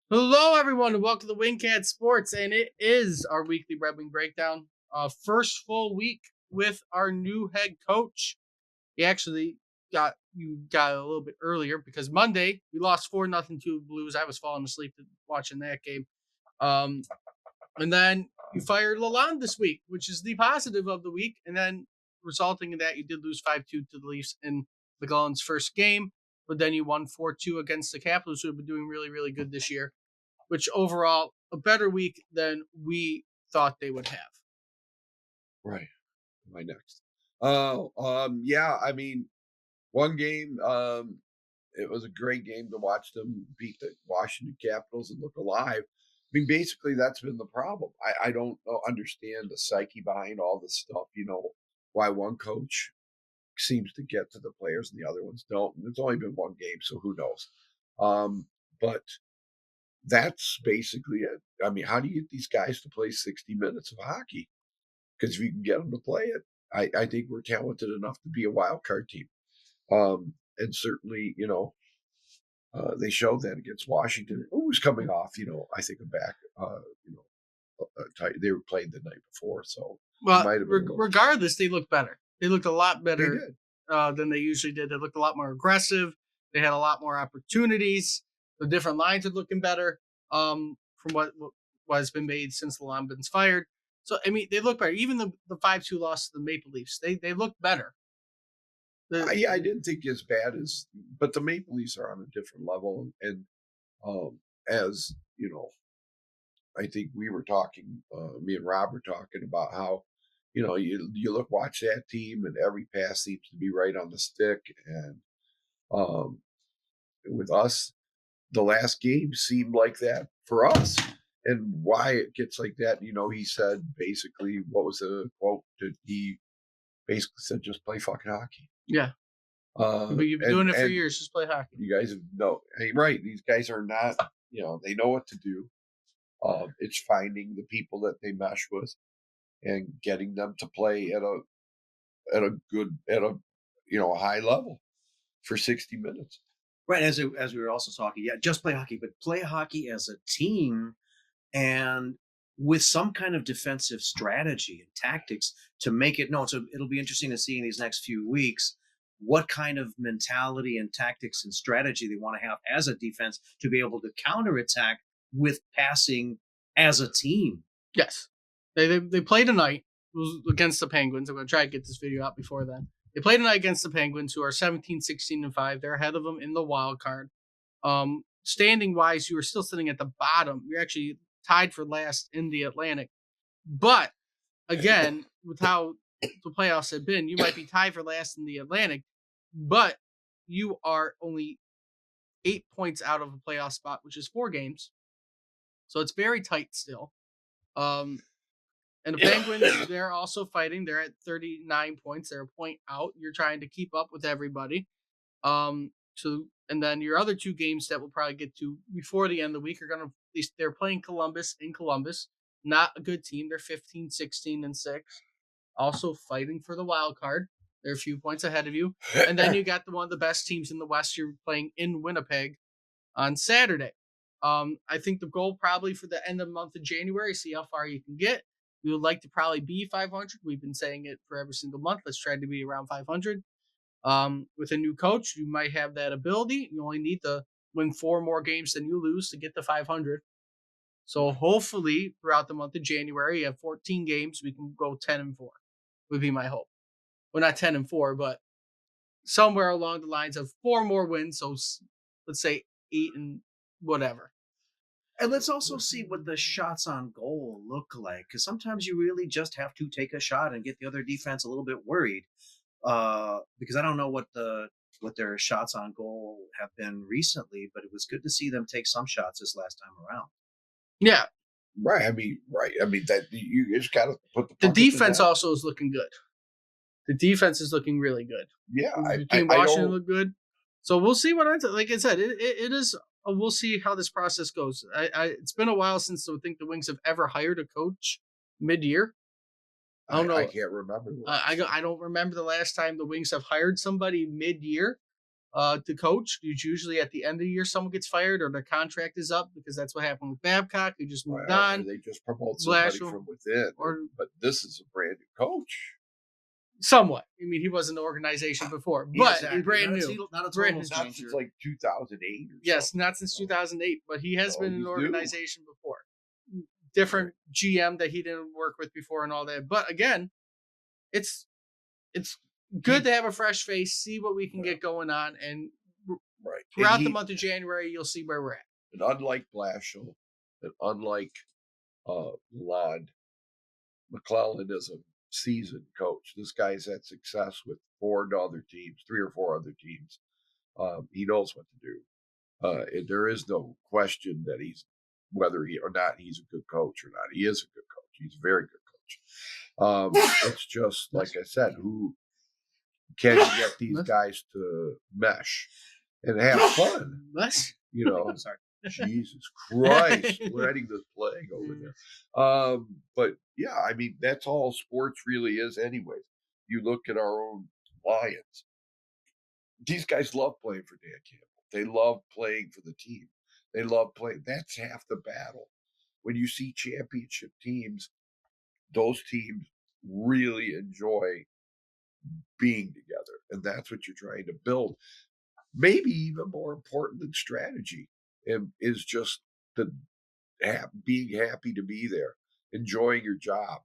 Hello, everyone, and welcome to Wingcat Sports. And it is our weekly Red Wing breakdown. First full week with our new head coach. He actually got a little bit earlier because Monday we lost 4-0 to the Blues. I was falling asleep watching that game. Um, and then you fired Lalonde this week, which is the positive of the week. And then resulting in that, you did lose 5-2 to the Leafs in McGullen's first game. But then you won 4-2 against the Capitals, who have been doing really, really good this year, which overall a better week than we thought they would have. Right. My next. Oh, yeah, I mean, one game, it was a great game to watch them beat the Washington Capitals and look alive. I mean, basically, that's been the problem. I don't understand the psyche behind all this stuff, why one coach seems to get to the players and the other ones don't. And it's only been one game, so who knows? But that's basically it. I mean, how do you get these guys to play 60 minutes of hockey? Because if you can get them to play it, I think we're talented enough to be a wild card team. And certainly, they showed that against Washington, who was coming off, I think a back, they were playing the night before, so it Well, might have been a little. regardless, they looked better. They looked a lot They better did. than they usually did. They looked a lot more aggressive. They had a lot more opportunities. The different lines are looking better from what has been made since Lalonde's fired. So I mean, they look better. Even the 5-2 loss to the Maple Leafs, they look better. Yeah, I didn't think as bad as, but the Maple Leafs are on a different level, and as I think we were talking, me and Rob were talking about how, you watch that team, and every pass seems to be right on the stick, and um, with us, the last game seemed like that for us. And why it gets like that, he said basically, what was the quote that he basically said? Just play fucking hockey. Yeah, but you've been doing And it for years. Just play hockey. you guys know, hey, right? These guys are not, they know what to do. It's finding the people that they mesh with and getting them to play at a a high level for 60 minutes. Right, as we were also talking, yeah, just play hockey, but play hockey as a team and with some kind of defensive strategy and tactics to make it known. So it'll be interesting to see in these next few weeks what kind of mentality and tactics and strategy they want to have as a defense to be able to counterattack with passing as a team. Yes, they play tonight. It was against the Penguins. I'm going to try to get this video out before then. They play tonight against the Penguins, who are 17, 16, and 5. They're ahead of them in the wild card. Standing wise, you are still sitting at the bottom. You're actually tied for last in the Atlantic. But again, with how the playoffs have been, you might be tied for last in the Atlantic, but you are only 8 points out of a playoff spot, which is 4 games. So it's very tight still. Um, And the Penguins, they're also fighting. They're at 39 points. They're a point out. You're trying to keep up with everybody. And then your other 2 games that we'll probably get to before the end of the week are going to, they're playing Columbus in Columbus. Not a good team. They're 15, 16, and 6. Also fighting for the wild card. They're a few points ahead of you. And then you got one of the best teams in the West. You're playing in Winnipeg on Saturday. I think the goal probably for the end of the month of January, see how far you can get. We would like to probably be 500. We've been saying it for every single month. Let's try to be around 500. With a new coach, you might have that ability. You only need to win 4 more games than you lose to get to 500. So hopefully, throughout the month of January, you have 14 games. We can go 10-4. Would be my hope. Well, not 10-4, but somewhere along the lines of 4 more wins. So let's say 8 and whatever. And let's also see what the shots on goal look like, because sometimes you really just have to take a shot and get the other defense a little bit worried. Because I don't know what their shots on goal have been recently, but it was good to see them take some shots this last time around. Yeah, Right. I mean that you just got to put the the puck at the defense net. also is looking good. The defense is looking really good. Yeah, Between I Washington don't. look good. So we'll see what ends. Like I said, it is. We'll see how this process goes. It's been a while since I think the Wings have ever hired a coach mid-year. I don't I know. can't remember the I last time. don't remember the last time the Wings have hired somebody mid-year. to coach. It's usually at the end of the year someone gets fired or their contract is up, because that's what happened with Babcock, who just moved Or on. they just promote somebody Blashill, from within. or But this is a brand new coach. somewhat. I mean, he was in the organization before, but Exactly. he's brand Not a new. total- not a Brand total new. Not stranger. since like 2008 or Yes, something. not since 2008, but he has So been in he's the new. organization before. Different GM that he didn't work with before and all that. But again, it's good to have a fresh face, see what we can get going on, and Right. throughout And the month of January, you'll see where we're at. and unlike Blashill, and unlike Lod, McClellan is a seasoned coach. This guy's had success with 3 or 4 other teams. He knows what to do. And there is no question that whether he or not he's a good coach or not. He is a good coach. He's a very good coach. It's just like I said, who can you get these guys to mesh and have fun? Let's You know, Sorry. Jesus Christ, letting this plague over there. But yeah, I mean, that's all sports really is, anyways. You look at our own Lions. These guys love playing for Dan Campbell. They love playing for the team. They love playing. That's half the battle. When you see championship teams, those teams really enjoy being together. And that's what you're trying to build. Maybe even more important than strategy is just the being happy to be there, enjoying your job.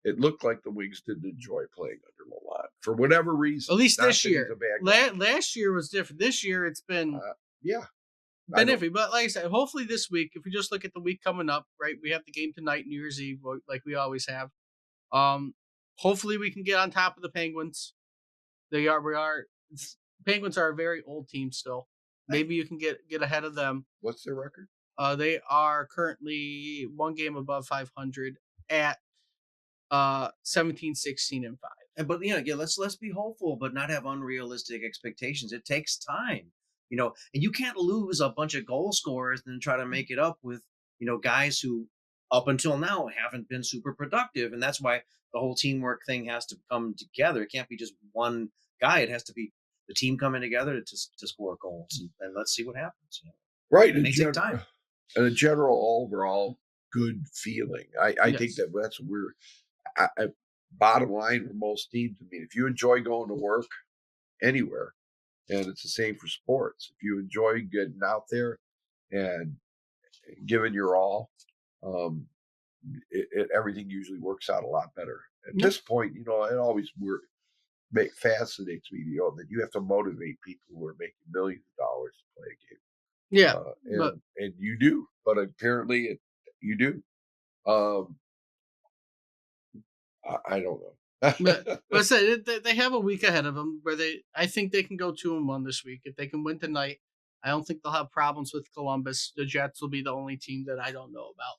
It looked like the Wings didn't enjoy playing under Lalonde for whatever reason. at least Not this that he's year. a bad guy. Last year was different. This year it's been Yeah. I don't- iffy. But like I said, hopefully this week, if we just look at the week coming up, right? We have the game tonight, New Year's Eve, like we always have. Hopefully we can get on top of the Penguins. Penguins are a very old team still. Maybe you can get ahead of them. What's their record? They are currently one game above 500 at 17, 16, and 5. But again, let's be hopeful, but not have unrealistic expectations. It takes time, and you can't lose a bunch of goal scorers and then try to make it up with guys who up until now haven't been super productive, and that's why the whole teamwork thing has to come together. It can't be just one guy; it has to be the team coming together to score goals, and let's see what happens. Right. It may take time. And a general overall good feeling. I think Yes. that's what bottom line for most teams. I mean, if you enjoy going to work anywhere, and it's the same for sports, if you enjoy getting out there and giving your all, everything usually works out a lot better. At Yep. this point, it always fascinates me, that you have to motivate people who are making millions of dollars to play a game. Yeah, but And you do, but apparently you do. I don't know. but I said they have a week ahead of them where I think they can go 2-1 this week. If they can win tonight, I don't think they'll have problems with Columbus. The Jets will be the only team that I don't know about.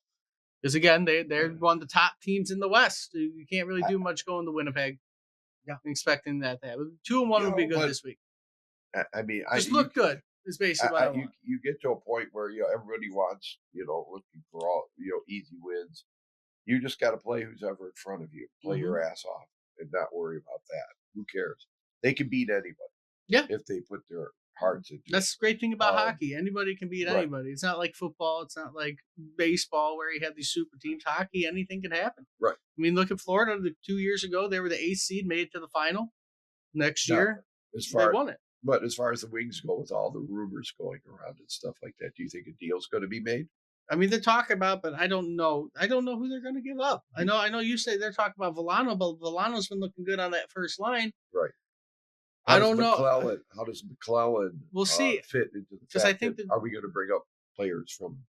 Because again, they're one of the top teams in the West. You can't really do much going to Winnipeg. Yeah. Expecting that to happen. 2-1 would be good this week. I mean, Just look good is basically what I want. you get to a point where everybody wants looking for all easy wins. You just got to play who's ever in front of you. Play your ass off and not worry about that. Who cares? They can beat anybody. Yeah. If they put their hearts into That's the great thing about Um, hockey. Anybody can beat right. anybody. It's not like football. It's not like baseball where you have these super teams. Hockey, anything can happen. Right. I mean, look at Florida. 2 years ago, they were the 8th seed, made it to the final. Next Now, year, as they far won it. But as far as the Wings go, with all the rumors going around and stuff like that, do you think a deal's going to be made? I mean, they're talking about, but I don't know. I don't know who they're going to give up. I know. You say they're talking about Villano, but Villano's been looking good on that first line. Right. I don't know. How does McClellan We'll see. fit into the 'Cause fact I think that, that- are we going to bring up players from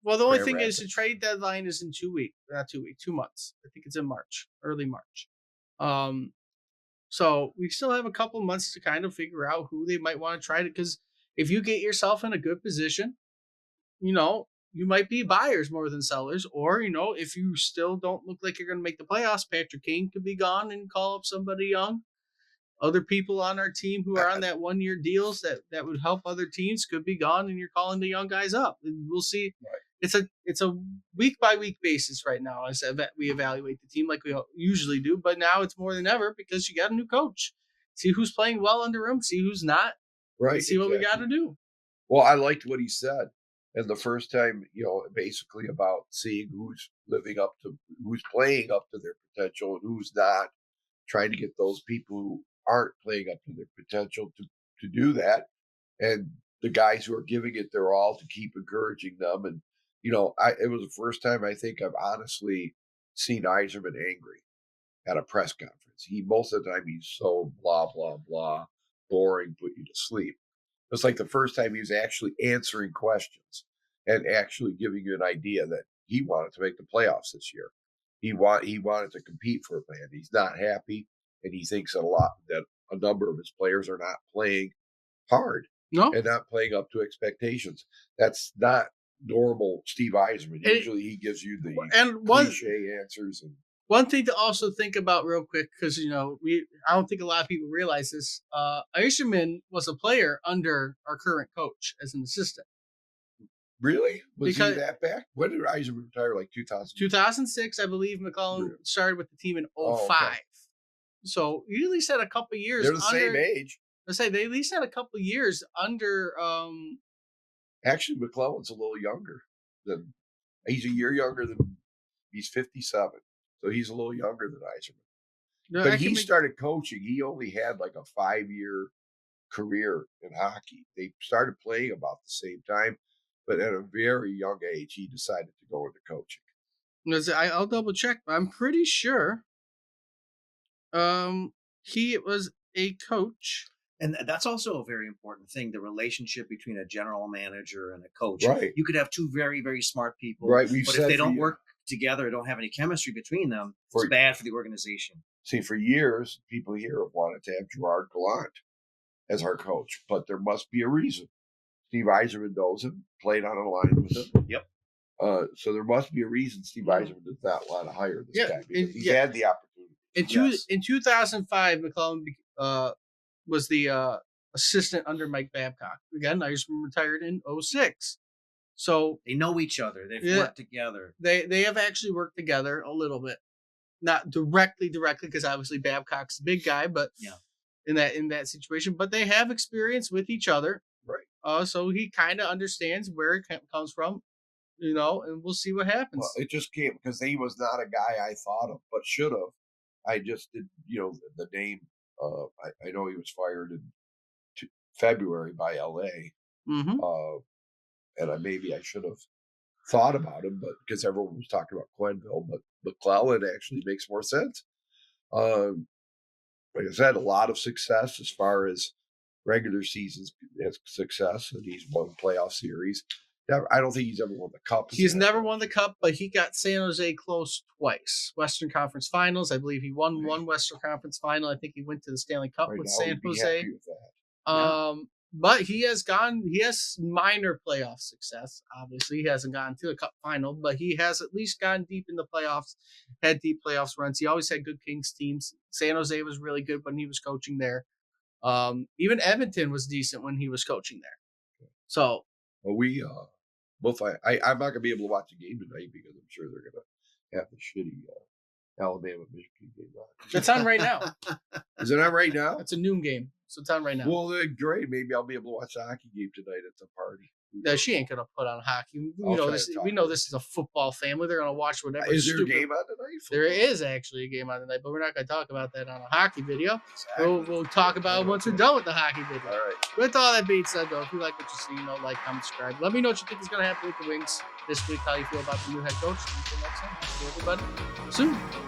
Well, the only Grand thing is the Rapids? trade deadline is in 2 weeks. Not 2 weeks, 2 months. I think it's in March, early March. So we still have a couple months to kind of figure out who they might want to try to. Because if you get yourself in a good position, you might be buyers more than sellers. Or if you still don't look like you're going to make the playoffs, Patrick Kane could be gone and call up somebody young. Other people on our team who are on that 1-year deals that would help other teams could be gone, and you're calling the young guys up. And we'll see. Right. It's a week by week basis right now as we evaluate the team like we usually do. But now it's more than ever because you got a new coach. See who's playing well under him. See who's not. Right. and see what we got exactly. to do. Well, I liked what he said. And the first time, basically about seeing who's living up to, who's playing up to their potential and who's not, trying to get those people who aren't playing up to their potential to do that. And the guys who are giving it their all to keep encouraging them. And, it was the first time I think I've honestly seen Eiserman angry at a press conference. Most of the time, he's so blah, blah, blah, boring, put you to sleep. It's like the first time he was actually answering questions and actually giving you an idea that he wanted to make the playoffs this year. He wanted to compete for a man. He's not happy, and he thinks that a number of his players are not playing hard No, and not playing up to expectations. That's not normal Steve Eiserman. And- Usually he gives you the and one cliche answers. And one thing to also think about real quick, because I don't think a lot of people realize this. Eiserman was a player under our current coach as an assistant. really? Was Because- he that back? When did Eiserman retire? Like 2000? 2006, I believe McClellan Really? started with the team in 05. Oh, okay. So he at least had a couple years. They're the same age. Let's say they at least had a couple years under. Actually, McClellan's a little younger than. He's a year younger than. He's 57, so he's a little younger than Eiserman. No, But I he can make- started coaching. He only had like a 5-year career in hockey. They started playing about the same time, but at a very young age, he decided to go into coaching. I'll double check, but I'm pretty sure. He was a coach. And that's also a very important thing, the relationship between a general manager and a coach. Right. You could have two very, very smart people, Right. We've but said if they for don't years- work together, don't have any chemistry between them, For- it's bad for the organization. See, for years, people here have wanted to have Gerard Gallant as our coach, but there must be a reason. Steve Eiserman knows him, played on a line with him. Yep. So there must be a reason Steve Eiserman does not want to hire this Yeah, guy because and- he's yeah. had the opportunity. Yes. In 2005, McClellan was the assistant under Mike Babcock. Again, Eiserman retired in 06. So They know each other. They've Yeah. worked together. they have actually worked together a little bit, not directly because obviously Babcock's a big guy, but Yeah. in that situation, but they have experience with each other. Right. So he kind of understands where it comes from, and we'll see what happens. Well, it just came because he was not a guy I thought of, but should have. I just did, the name. I know he was fired in February by LA, Mm-hmm. and maybe I should have thought about him, but because everyone was talking about Quenneville, but McClellan actually makes more sense. Like I said, a lot of success as far as regular seasons success, and he's won playoff series. I don't think he's ever won the cup. He's never won the cup, but he got San Jose close twice. Western Conference Finals. I believe he won one Western Conference Final. I think he went to the Stanley Cup Right with now, San he'd be Jose. happy with that. But he has minor playoff success. Obviously, he hasn't gotten to the cup final, but he has at least gone deep in the playoffs, had deep playoffs runs. He always had good Kings teams. San Jose was really good when he was coaching there. Even Edmonton was decent when he was coaching there. So Well, I'm not gonna be able to watch the game tonight because I'm sure they're gonna have the shitty Alabama Michigan game on. it's on right now. Is it on right now? It's a noon game, so it's on right now. Well, then great. Maybe I'll be able to watch the hockey game tonight at the party. She ain't gonna put on hockey. I'll try This. to talk We know to this is a football family. They're gonna watch whatever. Is there a stupid- game on tonight? There Football? is actually a game on tonight, but we're not gonna talk about that on a hockey video. Exactly. We'll talk about it once we're done with the hockey video. All right. With all that being said, though, if you like what you see, like, comment, subscribe. Let me know what you think is going to happen with the Wings this week, how you feel about the new head coach. Until next time, see everybody soon.